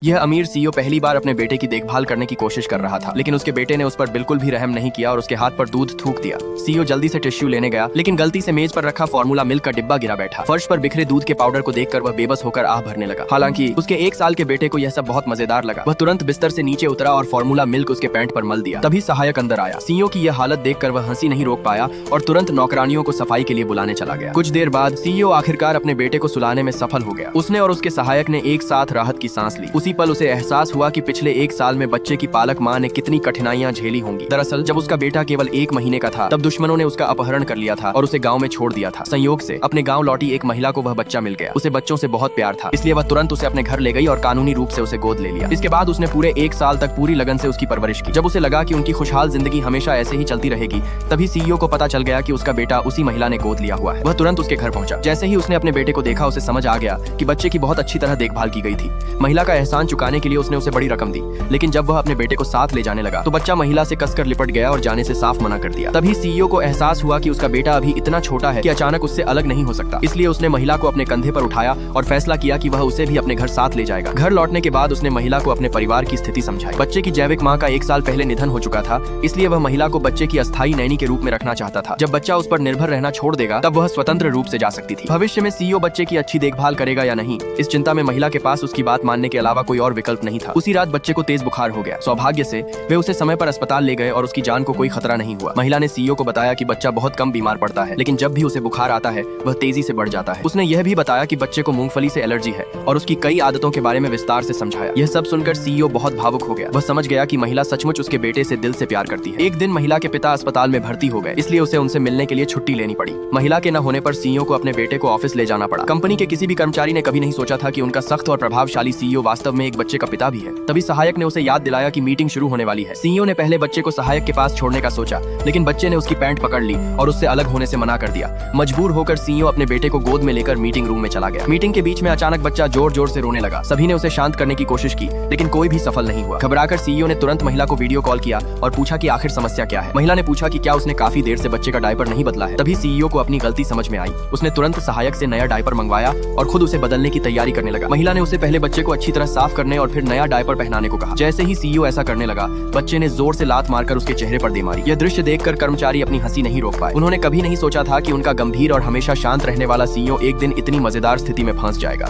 यह अमीर सीईओ पहली बार अपने बेटे की देखभाल करने की कोशिश कर रहा था, लेकिन उसके बेटे ने उस पर बिल्कुल भी रहम नहीं किया और उसके हाथ पर दूध थूक दिया। सीईओ जल्दी से टिश्यू लेने गया, लेकिन गलती से मेज पर रखा फार्मूला मिल्क का डिब्बा गिरा बैठा। फर्श पर बिखरे दूध के पाउडर को देखकर वह बेबस होकर आह भरने लगा। हालांकि उसके 1 साल के बेटे को यह सब बहुत मजेदार लगा। वह तुरंत बिस्तर से नीचे उतरा और फार्मूला मिल्क उसके पैंट पर मल दिया। तभी सहायक अंदर आया। सीईओ की यह हालत देखकर वह हंसी नहीं रोक पाया और तुरंत नौकरानियों को सफाई के लिए बुलाने चला गया। कुछ देर बाद सीईओ आखिरकार अपने बेटे को सुलाने में सफल हो गया। उसने और उसके सहायक ने एक साथ राहत की सांस ली। उसी पल उसे एहसास हुआ कि पिछले 1 साल में बच्चे की पालक माँ ने कितनी कठिनाइयां झेली होंगी। दरअसल जब उसका बेटा केवल 1 महीने का था, तब दुश्मनों ने उसका अपहरण कर लिया था और उसे गांव में छोड़ दिया था। संयोग से अपने गांव लौटी एक महिला को वह बच्चा मिल गया। उसे बच्चों से बहुत प्यार था, इसलिए वह तुरंत उसे अपने घर ले गई और कानूनी रूप से उसे गोद ले लिया। इसके बाद उसने पूरे 1 साल तक पूरी लगन से उसकी परवरिश की। जब उसे लगा कि उनकी खुशहाल जिंदगी हमेशा ऐसे ही चलती रहेगी, तभी सीईओ को पता चल गया कि उसका बेटा उसी महिला ने गोद लिया हुआ है। वह तुरंत उसके घर पहुंचा। जैसे ही उसने अपने बेटे को देखा, उसे समझ आ गया कि बच्चे की बहुत अच्छी तरह देखभाल की गई थी। महिला का एहसान चुकाने के लिए उसने उसे बड़ी रकम दी, लेकिन जब वह अपने बेटे को साथ ले जाने लगा तो बच्चा महिला से कसकर लिपट गया और जाने से साफ मना कर दिया। तभी सीईओ को एहसास हुआ कि उसका बेटा अभी इतना छोटा है कि अचानक उससे अलग नहीं हो सकता। इसलिए उसने महिला को अपने कंधे पर उठाया और फैसला किया कि वह उसे भी अपने घर साथ ले जाएगा। घर लौटने के बाद उसने महिला को अपने परिवार की स्थिति समझाई। बच्चे की जैविक माँ का 1 साल पहले निधन हो चुका था, इसलिए वह महिला को बच्चे की अस्थायी नैनी के रूप में रखना चाहता था। जब बच्चा उस पर निर्भर रहना छोड़ देगा, तब वह स्वतंत्र रूप से जा सकती थी। भविष्य में सीईओ बच्चे की अच्छी देखभाल करेगा या नहीं, इस चिंता में महिला के पास उसकी बात मानने के अलावा कोई और विकल्प नहीं था। उसी रात बच्चे को तेज बुखार हो गया। सौभाग्य से वे उसे समय पर अस्पताल ले गए और उसकी जान को कोई खतरा नहीं हुआ। महिला ने सीईओ को बताया कि बच्चा बहुत कम बीमार पड़ता है, लेकिन जब भी उसे बुखार आता है वह तेजी से बढ़ जाता है। उसने यह भी बताया कि बच्चे को मूंगफली से एलर्जी है और उसकी कई आदतों के बारे में विस्तार से समझाया। यह सब सुनकर सीईओ बहुत भावुक हो गया। वह समझ गया कि महिला सचमुच उसके बेटे से दिल से प्यार करती है। एक दिन महिला के पिता अस्पताल में भर्ती हो गए, इसलिए उसे उनसे मिलने के लिए छुट्टी लेनी पड़ी। महिला के न होने पर सीईओ को अपने बेटे को ऑफिस ले जाना पड़ा। कंपनी के किसी भी कर्मचारी ने कभी नहीं सोचा था कि उनका सख्त और प्रभावशाली सीईओ वास्तव में एक बच्चे का पिता भी है। तभी सहायक ने उसे याद दिलाया कि मीटिंग शुरू होने वाली है। सीईओ ने पहले बच्चे को सहायक के पास छोड़ने का सोचा, लेकिन बच्चे ने उसकी पैंट पकड़ ली और उससे अलग होने से मना कर दिया। मजबूर होकर सीईओ अपने बेटे को गोद में लेकर मीटिंग रूम में चला गया। मीटिंग के बीच में अचानक बच्चा जोर जोर से रोने लगा। सभी ने उसे शांत करने की कोशिश की, लेकिन कोई भी सफल नहीं हुआ। घबराकर सीईओ ने तुरंत महिला को वीडियो कॉल किया और पूछा कि आखिर समस्या क्या है। महिला ने पूछा कि क्या उसने काफी देर से बच्चे का डायपर नहीं बदला है। तभी सीईओ को अपनी गलती समझ में आई। उसने तुरंत सहायक से नया डायपर मंगवाया और खुद उसे बदलने की तैयारी करने लगा। महिला ने उसे पहले बच्चे को अच्छी तरह साफ करने और फिर नया डायपर पहनाने को कहा। जैसे ही सीईओ ऐसा करने लगा, बच्चे ने जोर से लात मारकर उसके चेहरे पर दे मारी। यह दृश्य देखकर कर्मचारी अपनी हंसी नहीं रोक पाए। उन्होंने कभी नहीं सोचा था कि उनका गंभीर और हमेशा शांत रहने वाला सीईओ एक दिन इतनी मजेदार स्थिति में फंस जाएगा।